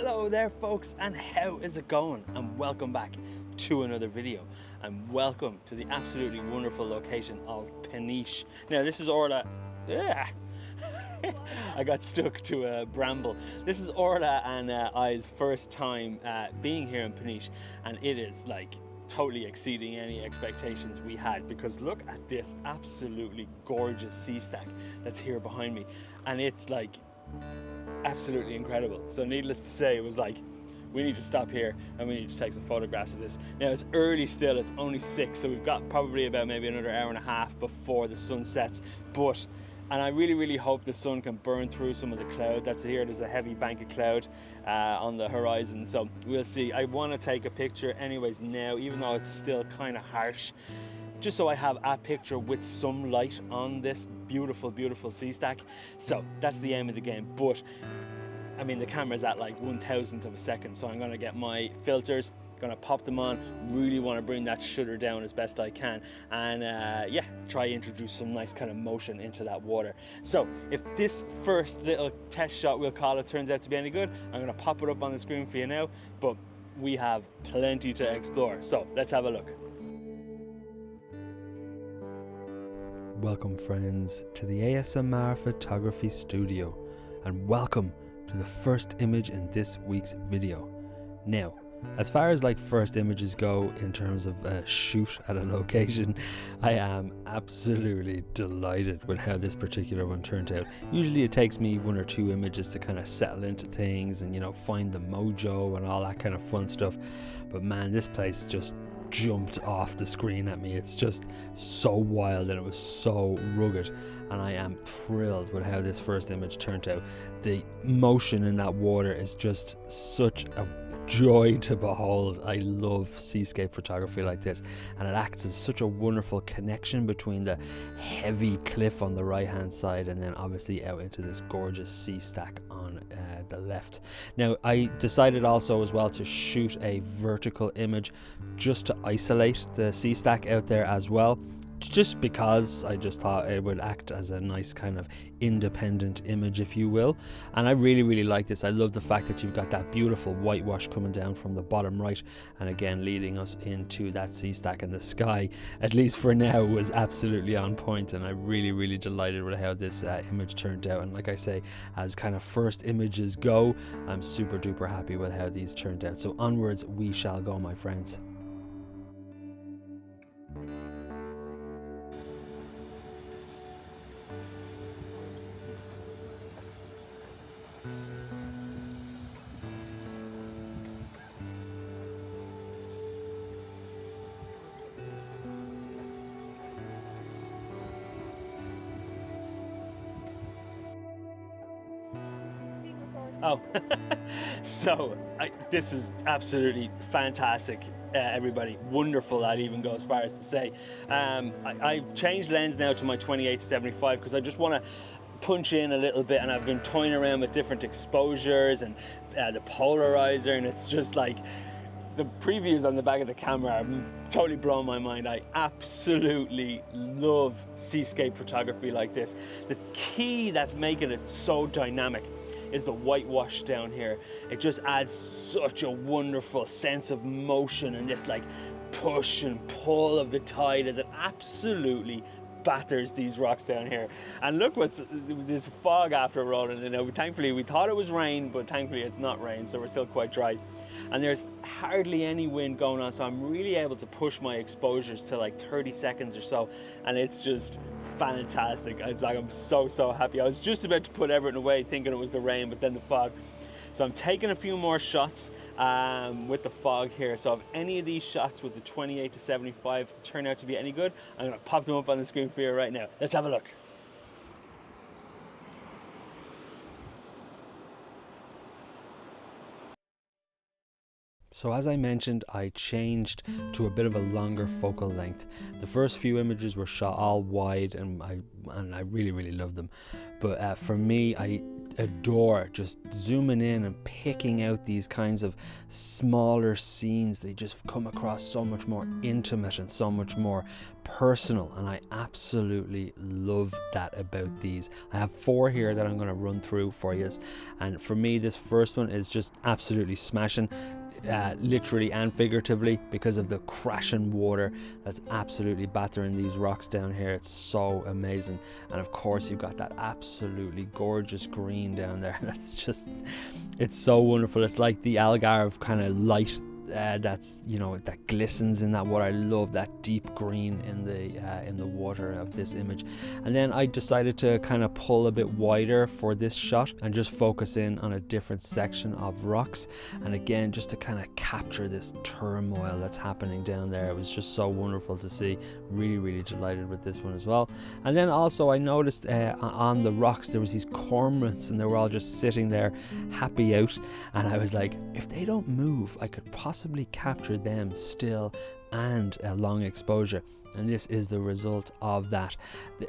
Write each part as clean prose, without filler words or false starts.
Hello there folks, and how is it going? And welcome back to another video, and welcome to the absolutely wonderful location of Peniche. Now this is Orla. I got stuck to a bramble. This is Orla and I's first time being here in Peniche, and it is like totally exceeding any expectations we had, because look at this absolutely gorgeous sea stack that's here behind me, and it's like absolutely incredible. So needless to say, it was like, we need to stop here and we need to take some photographs of this. Now it's early still, it's only 6, so we've got probably about maybe another hour and a half before the sun sets, and I really hope the sun can burn through some of the cloud that's here. There's a heavy bank of cloud on the horizon, so we'll see. I want to take a picture anyways now, even though it's still kind of harsh, just so I have a picture with some light on this beautiful sea stack. So that's the aim of the game. But I mean, the camera's at like 1,000th of a second, so I'm gonna get my filters, gonna pop them on, really want to bring that shutter down as best I can, and yeah, try introduce some nice kind of motion into that water. So if this first little test shot, we'll call it, turns out to be any good, I'm gonna pop it up on the screen for you now, but we have plenty to explore, so let's have a look. Welcome friends to the ASMR photography studio, and welcome to the first image in this week's video. Now, as far as like first images go in terms of a shoot at a location, I am absolutely delighted with how this particular one turned out. Usually it takes me 1 or 2 images to kind of settle into things and, you know, find the mojo and all that kind of fun stuff, but man, this place just jumped off the screen at me. It's just so wild and it was so rugged, and I am thrilled with how this first image turned out. The motion in that water is just such a joy to behold. I love seascape photography like this, and it acts as such a wonderful connection between the heavy cliff on the right hand side and then obviously out into this gorgeous sea stack on the left. Now I decided also as well to shoot a vertical image just to isolate the sea stack out there as well, just because I just thought it would act as a nice kind of independent image, if you will. And I really like this. I love the fact that you've got that beautiful whitewash coming down from the bottom right, and again leading us into that sea stack, and the sky, at least for now, was absolutely on point, and I'm really delighted with how this image turned out. And like I say, as kind of first images go, I'm super duper happy with how these turned out. So onwards we shall go, my friends. Oh, so this is absolutely fantastic, everybody. Wonderful, I'd even go as far as to say. I've changed lens now to my 28-75 because I just want to punch in a little bit, and I've been toying around with different exposures and the polarizer, and it's just like the previews on the back of the camera are totally blowing my mind. I absolutely love seascape photography like this. The key that's making it so dynamic is the whitewash down here. It just adds such a wonderful sense of motion and this like push and pull of the tide as it absolutely batters these rocks down here. And look what's this fog after rolling. You know, thankfully we thought it was rain, but thankfully it's not rain, so we're still quite dry. And there's hardly any wind going on, so I'm really able to push my exposures to like 30 seconds or so, and it's just fantastic. It's like I'm so happy. I was just about to put everything away thinking it was the rain, but then the fog. So I'm taking a few more shots with the fog here. So if any of these shots with the 28-75 turn out to be any good, I'm gonna pop them up on the screen for you right now. Let's have a look. So as I mentioned, I changed to a bit of a longer focal length. The first few images were shot all wide, and I really loved them. But for me, I adore just zooming in and picking out these kinds of smaller scenes. They just come across so much more intimate and so much more personal, and I absolutely love that about these. I have 4 here that I'm going to run through for you, and for me this first one is just absolutely smashing, literally and figuratively, because of the crashing water that's absolutely battering these rocks down here. It's so amazing. And of course you've got that absolutely gorgeous green down there. That's just, it's so wonderful. It's like the Algarve kind of light that's, you know, that glistens in that water. I love that deep green in the water of this image. And then I decided to kind of pull a bit wider for this shot and just focus in on a different section of rocks, and again just to kind of capture this turmoil that's happening down there. It was just so wonderful to see. Really delighted with this one as well. And then also I noticed on the rocks there was these cormorants, and they were all just sitting there happy out, and I was like, if they don't move, I could possibly capture them still and a long exposure. And this is the result of that.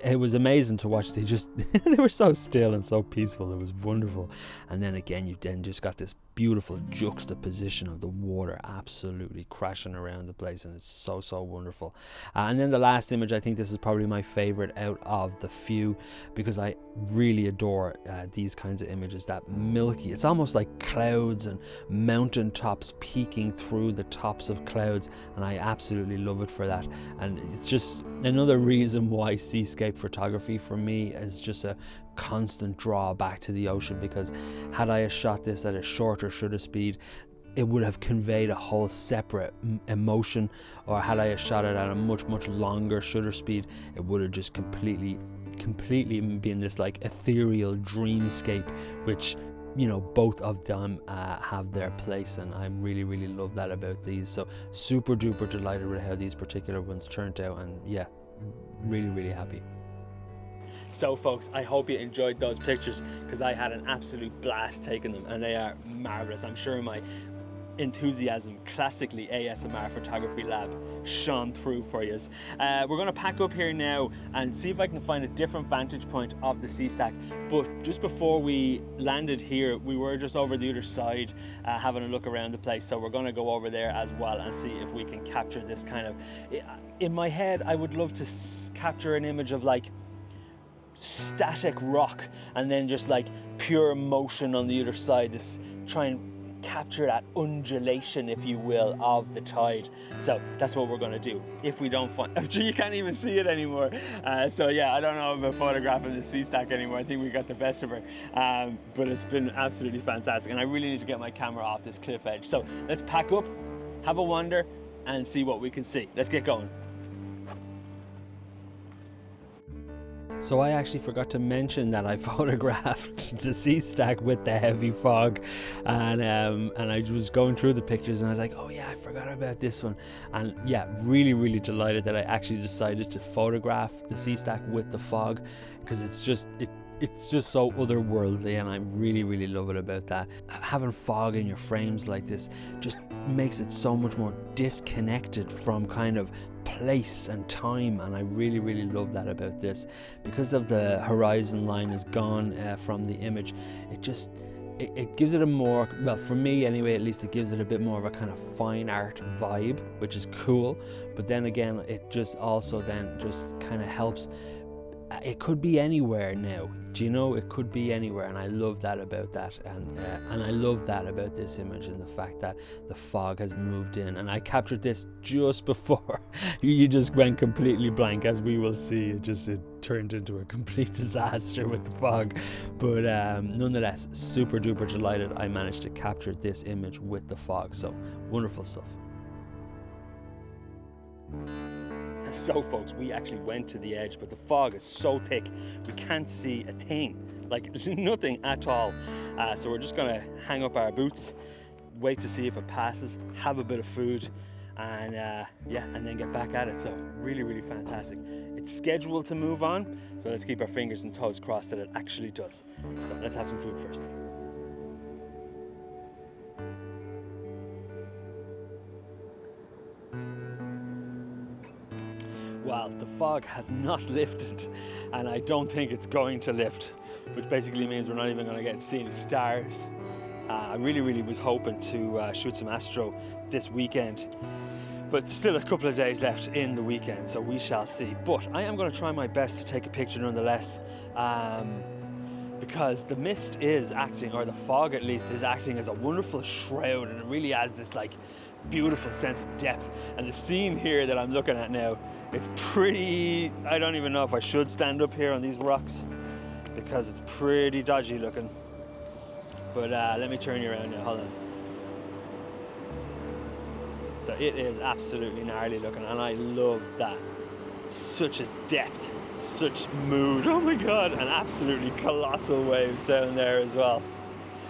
It was amazing to watch. They just they were so still and so peaceful. It was wonderful. And then again you then just got this beautiful juxtaposition of the water absolutely crashing around the place, and it's so wonderful. And then the last image, I think this is probably my favorite out of the few, because I really adore these kinds of images. That milky, it's almost like clouds and mountain tops peeking through the tops of clouds, and I absolutely love it for that. And it's just another reason why seascape photography for me is just a constant draw back to the ocean, because had I shot this at a shorter shutter speed, it would have conveyed a whole separate emotion, or had I shot it at a much longer shutter speed, it would have just completely been this like ethereal dreamscape, which, you know, both of them have their place, and I really love that about these. So super duper delighted with how these particular ones turned out, and yeah, really happy. So folks, I hope you enjoyed those pictures, because I had an absolute blast taking them, and they are marvelous. I'm sure my enthusiasm, classically ASMR photography lab, shone through for you. We're going to pack up here now and see if I can find a different vantage point of the sea stack. But just before we landed here, we were just over the other side having a look around the place, so we're going to go over there as well and see if we can capture this kind of, in my head I would love to capture an image of like static rock and then just like pure motion on the other side, this try and capture that undulation, if you will, of the tide. So that's what we're going to do. If we don't find, you can't even see it anymore. So yeah, I don't know about photographing the sea stack anymore. I think we got the best of her. But it's been absolutely fantastic, and I really need to get my camera off this cliff edge. So let's pack up, have a wander, and see what we can see. Let's get going. So I actually forgot to mention that I photographed the sea stack with the heavy fog, and I was going through the pictures and I was like, oh yeah, I forgot about this one. And yeah, really delighted that I actually decided to photograph the sea stack with the fog, because it's just so otherworldly, and I really love it about that. Having fog in your frames like this just makes it so much more disconnected from kind of place and time, and I really love that about this. Because of the horizon line is gone from the image, it gives it a more, well, for me anyway, at least it gives it a bit more of a kind of fine art vibe, which is cool. But then again, it just also then just kind of helps. It could be anywhere now, do you know? It could be anywhere, and I love that about that, and I love that about this image, and the fact that the fog has moved in. And I captured this just before you just went completely blank, as we will see. It turned into a complete disaster with the fog, but nonetheless, super duper delighted I managed to capture this image with the fog. So wonderful stuff. So folks, we actually went to the edge, but the fog is so thick we can't see a thing, like nothing at all. So we're just gonna hang up our boots, wait to see if it passes, have a bit of food, and yeah, and then get back at it. So really fantastic. It's scheduled to move on, so let's keep our fingers and toes crossed that it actually does. So let's have some food first. well, the fog has not lifted, and I don't think it's going to lift, which basically means we're not even going to get to see any stars. I really was hoping to shoot some astro this weekend, but still a couple of days left in the weekend, so we shall see. But I am going to try my best to take a picture nonetheless, because the mist is acting, or the fog at least, is acting as a wonderful shroud, and it really adds this like beautiful sense of depth. And the scene here that I'm looking at now, it's pretty, I don't even know if I should stand up here on these rocks because it's pretty dodgy looking. But let me turn you around now, hold on. So it is absolutely gnarly looking, and I love that. Such a depth, such mood, oh my god, and absolutely colossal waves down there as well.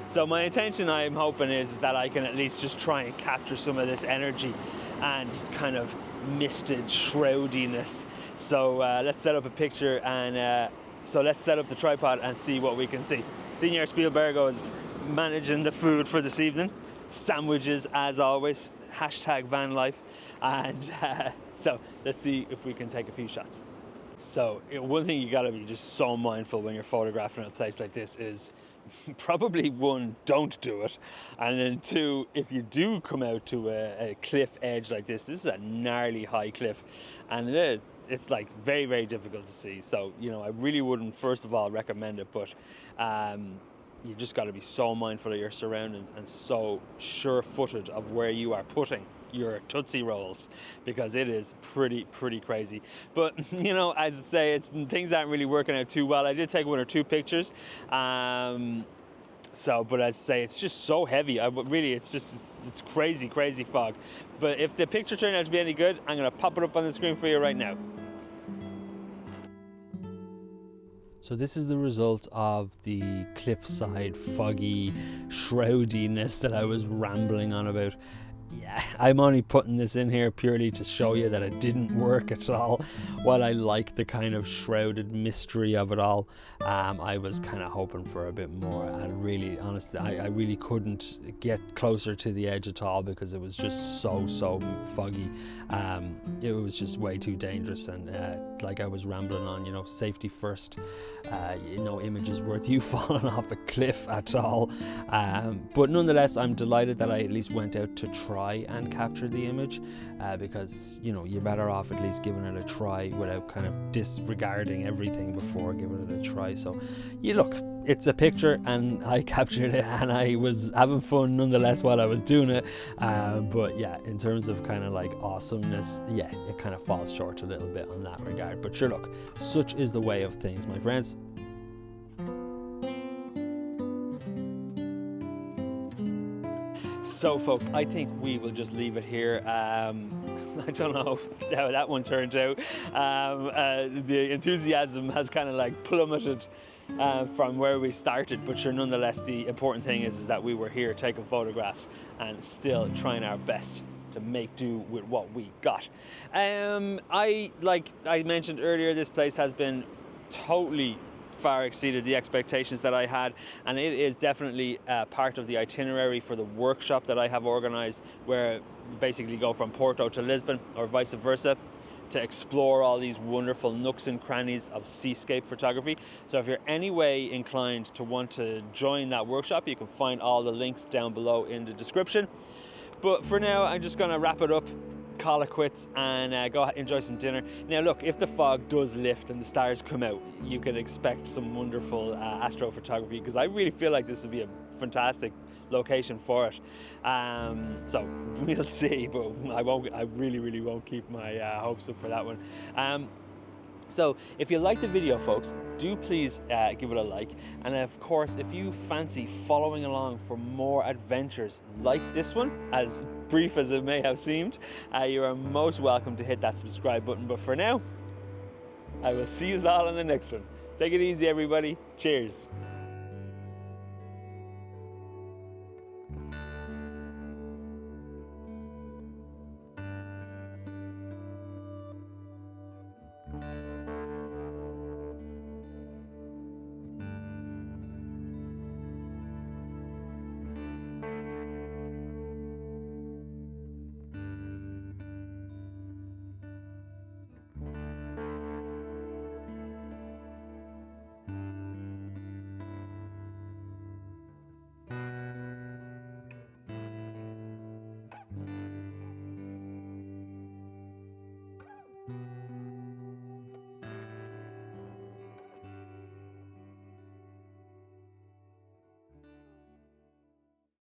So my intention, I'm hoping, is that I can at least just try and capture some of this energy and kind of misted shroudiness. So let's set up a picture, and so let's set up the tripod and see what we can see. Senior Spielbergo is managing the food for this evening. Sandwiches as always, hashtag van life. And so let's see if we can take a few shots. So one thing you gotta be just so mindful when you're photographing a place like this is probably one, don't do it, and then two, if you do come out to a cliff edge like this is a gnarly high cliff, and it's like very difficult to see. So you know, I really wouldn't first of all recommend it, but you just got to be so mindful of your surroundings and so sure-footed of where you are putting your Tootsie Rolls, because it is pretty crazy. But you know, as I say, things aren't really working out too well. I did take one or two pictures, so but as I say, it's just so heavy. It's crazy fog. But if the picture turned out to be any good, I'm gonna pop it up on the screen for you right now. So this is the result of the cliffside foggy shroudiness that I was rambling on about. Yeah, I'm only putting this in here purely to show you that it didn't work at all. While I like the kind of shrouded mystery of it all, I was kind of hoping for a bit more. And really, honestly, I really couldn't get closer to the edge at all because it was just so foggy. It was just way too dangerous, and like I was rambling on, you know, safety first. No image is worth you falling off a cliff at all. But nonetheless, I'm delighted that I at least went out to try and capture the image, because you know, you're better off at least giving it a try without kind of disregarding everything before giving it a try. So you look, it's a picture and I captured it and I was having fun nonetheless while I was doing it, but yeah, in terms of kind of like awesomeness, yeah, it kind of falls short a little bit on that regard. But sure, look, such is the way of things, my friends. So folks, I think we will just leave it here. I don't know how that one turned out. The enthusiasm has kind of like plummeted from where we started, but sure, nonetheless, the important thing is that we were here taking photographs and still trying our best to make do with what we got. Like I mentioned earlier, this place has been totally far exceeded the expectations that I had, and it is definitely part of the itinerary for the workshop that I have organized, where we basically go from Porto to Lisbon or vice versa to explore all these wonderful nooks and crannies of seascape photography. So if you're any way inclined to want to join that workshop, you can find all the links down below in the description. But for now, I'm just gonna wrap it up, call it quits, and go enjoy some dinner. Now look, if the fog does lift and the stars come out, you can expect some wonderful astrophotography, because I really feel like this would be a fantastic location for it. So we'll see, but I really won't keep my hopes up for that one. So if you like the video, folks, do please give it a like, and of course, if you fancy following along for more adventures like this one, as brief as it may have seemed, you are most welcome to hit that subscribe button. But for now, I will see you all in the next one. Take it easy, everybody. Cheers.